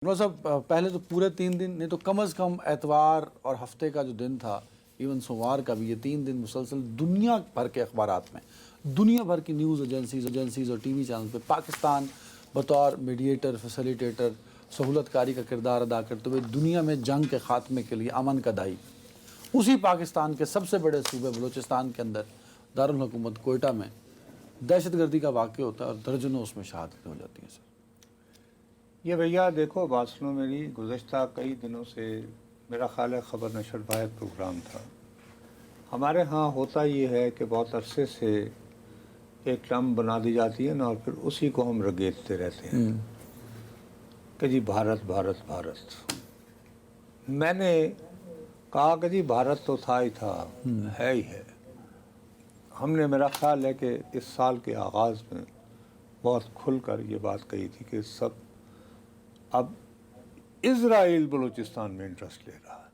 عمر صاحب پہلے تو پورے 3 دن نہیں تو کم از کم اتوار اور ہفتے کا جو دن تھا، ایون سوموار کا بھی، یہ 3 دن مسلسل دنیا بھر کے اخبارات میں، دنیا بھر کی نیوز ایجنسیز اور ٹی وی چینل پہ پاکستان بطور میڈیٹر، فیسیلیٹیٹر، سہولت کاری کا کردار ادا کرتے ہوئے دنیا میں جنگ کے خاتمے کے لیے امن کا دائی، اسی پاکستان کے سب سے بڑے صوبے بلوچستان کے اندر دارالحکومت کوئٹہ میں دہشت گردی کا واقع ہوتا ہے اور درجنوں اس میں شہادتیں ہو جاتی ہیں. سر یہ بھیا دیکھو بات سنو میری، گزشتہ کئی دنوں سے میرا خیال ہے خبر نشر باہر پروگرام تھا. ہمارے ہاں ہوتا یہ ہے کہ بہت عرصے سے ایک ٹرم بنا دی جاتی ہے نا، اور پھر اسی کو ہم رگیدتے رہتے ہیں کہ جی بھارت بھارت بھارت. میں نے کہا کہ جی بھارت تو تھا ہی تھا، ہے ہی ہے. ہم نے، میرا خیال ہے کہ اس سال کے آغاز میں بہت کھل کر یہ بات کہی تھی کہ سب اب اسرائیل بلوچستان میں انٹرسٹ لے رہا ہے.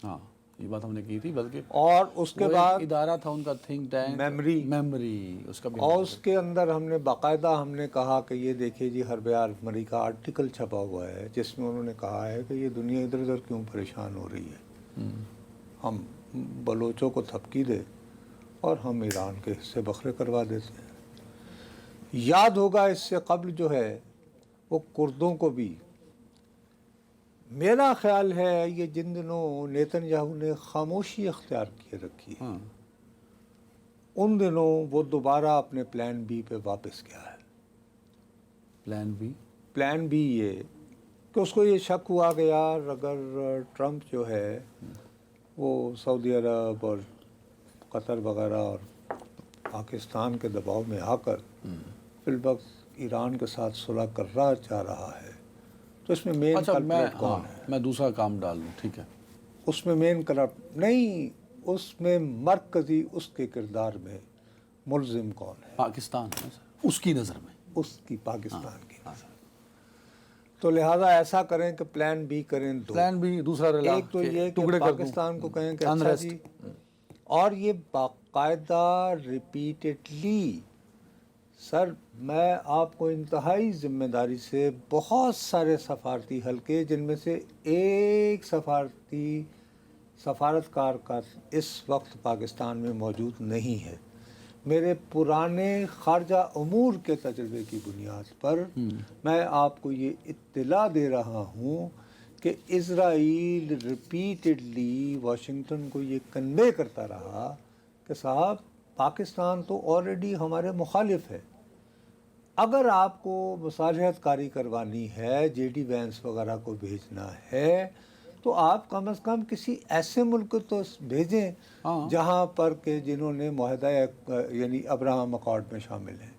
ہاں یہ بات ہم نے کی تھی، بلکہ اور اس کے بعد ادارہ تھا ان کا تھنک ٹینک میموری، اس کا بھی، اور اس کے اندر ہم نے باقاعدہ ہم نے کہا کہ یہ دیکھیے جی حرب عالمی کا آرٹیکل چھپا ہوا ہے جس میں انہوں نے کہا ہے کہ یہ دنیا ادھر ادھر کیوں پریشان ہو رہی ہے، ہم بلوچوں کو تھپکی دے اور ہم ایران کے حصے بکھرے کروا دیتے ہیں. یاد ہوگا اس سے قبل جو ہے وہ کردوں کو بھی، میرا خیال ہے یہ جن دنوں نیتن یاہو نے خاموشی اختیار کیے رکھی ہے، ان دنوں وہ دوبارہ اپنے پلان بی پہ واپس گیا ہے. پلان بی یہ کہ اس کو یہ شک ہوا کہ یار اگر ٹرمپ جو ہے وہ سعودی عرب اور قطر وغیرہ اور پاکستان کے دباؤ میں آ کر فی الوقت ایران کے ساتھ صلح کرنا چاہ رہا ہے تو اس میں مین کلپریٹ کون ہے؟ میں دوسرا کام ڈال لوں، ٹھیک ہے. اس میں مین کلپریٹ نہیں، اس میں مرکزی اس کے کردار میں ملزم کون ہے؟ پاکستان ہے اس کی نظر میں، اس کی پاکستان کی نظر. تو لہٰذا ایسا کریں کہ پلان بی کریں دو. پلان بھی دوسرا رلا، ایک تو یہ کہ پاکستان کو کہیں کہ اچھا جی، اور یہ باقاعدہ ریپیٹڈلی، سر میں آپ کو انتہائی ذمہ داری سے بہت سارے سفارتی حلقے، جن میں سے ایک سفارتکار کا اس وقت پاکستان میں موجود نہیں ہے، میرے پرانے خارجہ امور کے تجربے کی بنیاد پر میں آپ کو یہ اطلاع دے رہا ہوں کہ اسرائیل ریپیٹڈلی واشنگٹن کو یہ کنوے کرتا رہا کہ صاحب پاکستان تو آلریڈی ہمارے مخالف ہے، اگر آپ کو مصالحت کاری کروانی ہے، جے ڈی وینس وغیرہ کو بھیجنا ہے تو آپ کم از کم کسی ایسے ملک کو تو بھیجیں جہاں پر کہ جنہوں نے معاہدہ یعنی ابراہم اکارڈ میں شامل ہیں.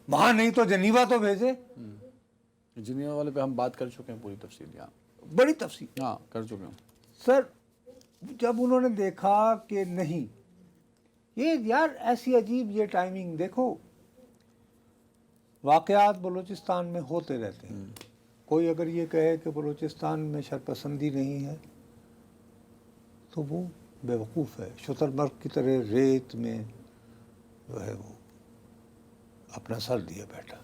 وہاں نہیں تو جنیوا تو بھیجیں. جنیوا والے پہ ہم بات کر چکے ہیں پوری تفصیل، یہاں بڑی تفصیل کر چکے ہیں. سر جب انہوں نے دیکھا کہ نہیں، یہ یار ایسی عجیب یہ ٹائمنگ دیکھو، واقعات بلوچستان میں ہوتے رہتے ہیں. کوئی اگر یہ کہے کہ بلوچستان میں شرپسندی نہیں ہے تو وہ بیوقوف ہے، شترمرغ کی طرح ریت میں جو ہے وہ اپنا سر دیے بیٹھا.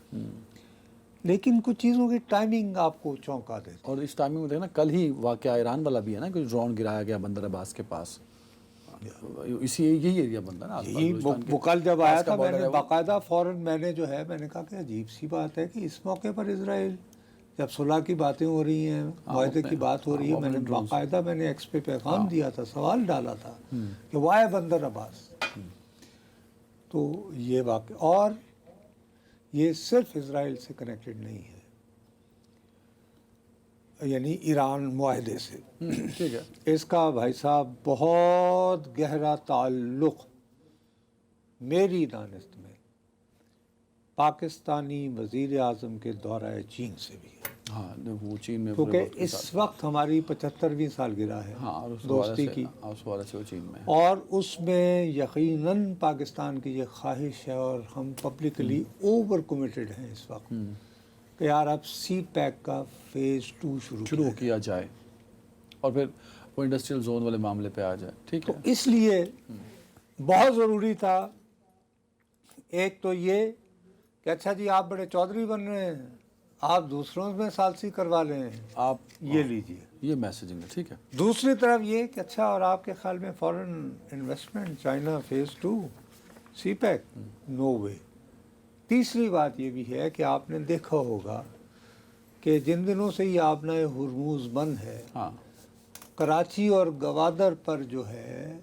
لیکن کچھ چیزوں کی ٹائمنگ آپ کو چونکا دیتی. اور اس ٹائمنگ میں دیکھنا کل ہی واقعہ ایران والا بھی ہے نا، کہ ڈرون گرایا گیا بندر عباس کے پاس، یہی ایریا بنتا نا. وہ کل جب آیا تھا میں نے باقاعدہ فوراً میں نے جو ہے میں نے کہا کہ عجیب سی بات ہے کہ اس موقع پر اسرائیل جب صلح کی باتیں ہو رہی ہیں، معاہدے کی بات ہو رہی ہے، میں نے باقاعدہ میں نے ایکس پہ پیغام دیا تھا، سوال ڈالا تھا کہ وائے بندر عباس. تو یہ واقعہ، اور یہ صرف اسرائیل سے کنیکٹڈ نہیں ہے، یعنی ایران معاہدے سے ٹھیک ہے، اس کا بھائی صاحب بہت گہرا تعلق میری دانست میں پاکستانی وزیر اعظم کے دورہ چین سے بھی ہے. وہ چین میں، کیونکہ اس وقت ہماری 75ویں سالگرہ ہے دوستی کی، اور اس میں یقیناً پاکستان کی یہ خواہش ہے اور ہم پبلکلی اوور کمیٹڈ ہیں اس وقت کہ یار اب سی پیک کا فیز 2 شروع کیا جائے اور پھر وہ انڈسٹریل زون والے معاملے پہ آ جائے. ٹھیک ہے، تو اس لیے بہت ضروری تھا ایک تو یہ کہ اچھا جی آپ بڑے چودھری بن رہے ہیں، آپ دوسروں میں ثالثی کروا لیں، آپ یہ لیجئے. یہ میسیجنگ ہے. ٹھیک ہے. دوسری طرف یہ کہ اچھا، اور آپ کے خیال میں فورن انویسٹمنٹ چائنا فیز 2 سی پیک، نو وے. تیسری بات یہ بھی ہے کہ آپ نے دیکھا ہوگا کہ جن دنوں سے یہ آبنائے ہرموز بند ہے، ہاں کراچی اور گوادر پر جو ہے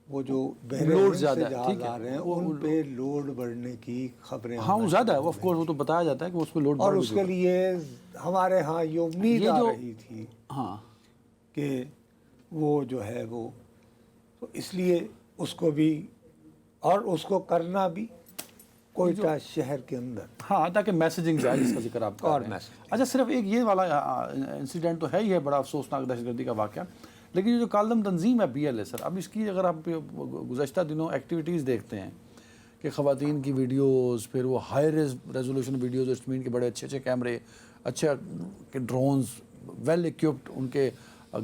وہ جو بحر لوڈ ہند زیادہ سے ہے. جہاز ٹھیک ہے. آ رہے ہیں ان پہ لوڈ بڑھنے کی خبریں ہاں وہ آنا زیادہ ہے. شروع آف کورس وہ تو بتایا جاتا ہے کہ اس پہ لوڈ اور بڑھ اس بھی کے چکا. لیے ہمارے ہاں یہ امید یہ آ جو- رہی تھی ہاں کہ وہ جو ہے وہ، تو اس لیے اس کو بھی، اور اس کو کرنا بھی کوئٹہ شہر کے اندر. ہاں تاکہ میسیجنگ جائے جس کا ذکر آپ کر اور رہے ہیں. messaging. اچھا صرف ایک یہ والا انسیڈنٹ تو ہے ہی ہے، بڑا افسوسناک دہشت گردی کا واقعہ، لیکن یہ جو کالم تنظیم ہے بی ایل اے سر، اب اس کی اگر آپ گزشتہ دنوں ایکٹیویٹیز دیکھتے ہیں کہ خواتین کی ویڈیوز، پھر وہ ہائی ریزولوشن ویڈیوز، اسٹمین کے بڑے اچھے اچھے کیمرے، اچھے ڈرونز، ویل ایکوپڈ ان کے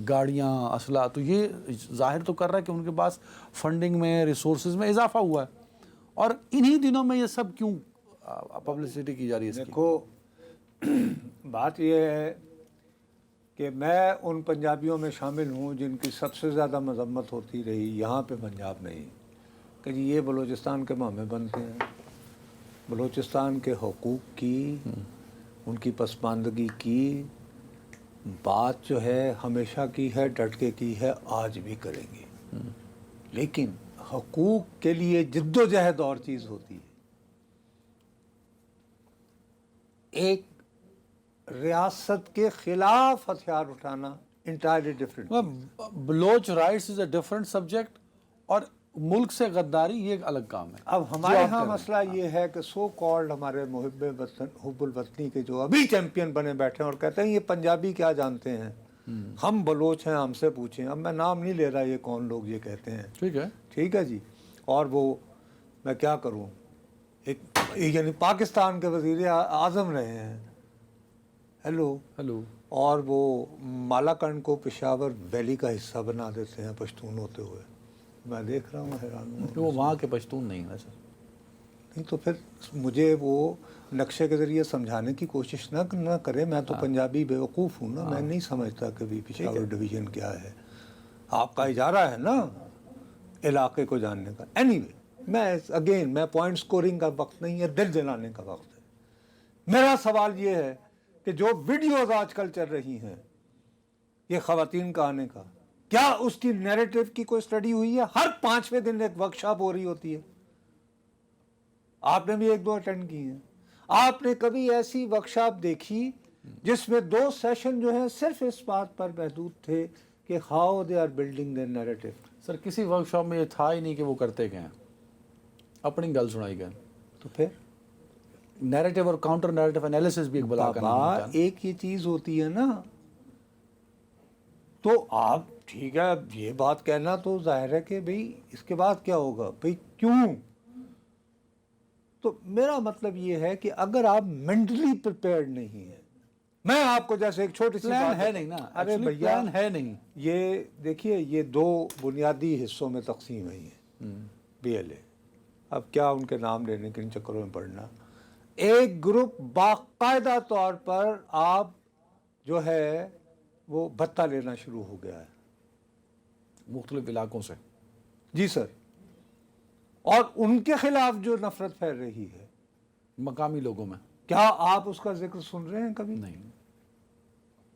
گاڑیاں، اسلحہ، تو یہ ظاہر تو کر رہا ہے کہ ان کے پاس فنڈنگ میں، ریسورسز میں اضافہ ہوا ہے. اور انہی دنوں میں یہ سب کیوں پبلسٹی کی جا رہی ہے اس کی؟ دیکھو بات یہ ہے کہ میں ان پنجابیوں میں شامل ہوں جن کی سب سے زیادہ مذمت ہوتی رہی یہاں پہ پنجاب نہیں، کہ جی یہ بلوچستان کے مامے بنتے ہیں، بلوچستان کے حقوق کی، ان کی پسماندگی کی بات جو ہے ہمیشہ کی ہے، ڈٹ کے کی ہے، آج بھی کریں گے. لیکن حقوق کے لیے جد و جہد اور چیز ہوتی ہے. ایک ریاست کے خلاف ہتھیار اٹھانا entirely different. Baloch rights is a different subject, اور ملک سے غداری یہ ایک الگ کام ہے. اب ہمارے ہاں مسئلہ یہ ہے کہ سو کالڈ ہمارے محب وطن، حب الوطنی کے جو ابھی چیمپئن بنے بیٹھے ہیں اور کہتے ہیں یہ پنجابی کیا جانتے ہیں، ہم بلوچ ہیں، ہم سے پوچھیں. اب میں نام نہیں لے رہا یہ کون لوگ یہ کہتے ہیں، ٹھیک ہے. ٹھیک ہے جی. اور وہ میں کیا کروں، ایک یعنی پاکستان کے وزیر اعظم رہے ہیں، ہیلو، اور وہ مالاکنڈ کو پشاور ویلی کا حصہ بنا دیتے ہیں پشتون ہوتے ہوئے. میں دیکھ رہا ہوں، حیران ہوں. وہ وہاں کے پشتون نہیں ہیں سر. نہیں تو پھر مجھے وہ نقشے کے ذریعے سمجھانے کی کوشش نہ کرے. میں تو پنجابی بیوقوف ہوں نا، میں نہیں سمجھتا کبھی پشاور ڈویژن کیا ہے. آپ کا اجارہ ہے نا علاقے کو جاننے کا. اینی وے، میں پوائنٹ سکورنگ کا وقت نہیں ہے، دل جلانے کا وقت ہے. میرا سوال یہ ہے کہ جو ویڈیوز آج کل چل رہی ہیں یہ خواتین کا آنے کا، کیا اس کی نیریٹو کی کوئی سٹڈی ہوئی ہے؟ ہر 5ویں دن ایک ورکشاپ ہو رہی ہوتی ہے. آپ نے بھی 1-2 اٹینڈ کی ہیں. آپ نے کبھی ایسی ورکشاپ دیکھی جس میں 2 سیشن جو ہیں صرف اس بات پر محدود تھے کہ how they are building their narrative? Sir کسی ورک شاپ میں یہ تھا ہی نہیں کہ وہ کرتے گئے ہیں، اپنی گل سنائی گئے. تو پھر نیریٹو اور کاؤنٹر نیریٹو انالیسس بھی ایک بلا کا نام ہوتا ہے. ایک یہ چیز ہوتی ہے نا، تو آپ ٹھیک ہے یہ بات کہنا تو ظاہر ہے کہ بھئی اس کے بعد کیا ہوگا، بھئی کیوں؟ تو میرا مطلب یہ ہے کہ اگر آپ مینٹلی پریپیئرڈ نہیں ہیں، میں آپ کو جیسے ایک چھوٹی سی پلان بات ہے نہیں نا. ارے بھیا پلان ہے نہیں. یہ دیکھیے یہ 2 بنیادی حصوں میں تقسیم ہوئی ہیں بی ایل اے. اب کیا ان کے نام لینے کے ان چکروں میں پڑنا. ایک گروپ باقاعدہ طور پر آپ جو ہے وہ بھتہ لینا شروع ہو گیا ہے مختلف علاقوں سے. جی سر. اور ان کے خلاف جو نفرت پھیل رہی ہے مقامی لوگوں میں کیا آپ اس کا ذکر سن رہے ہیں کبھی؟ نہیں.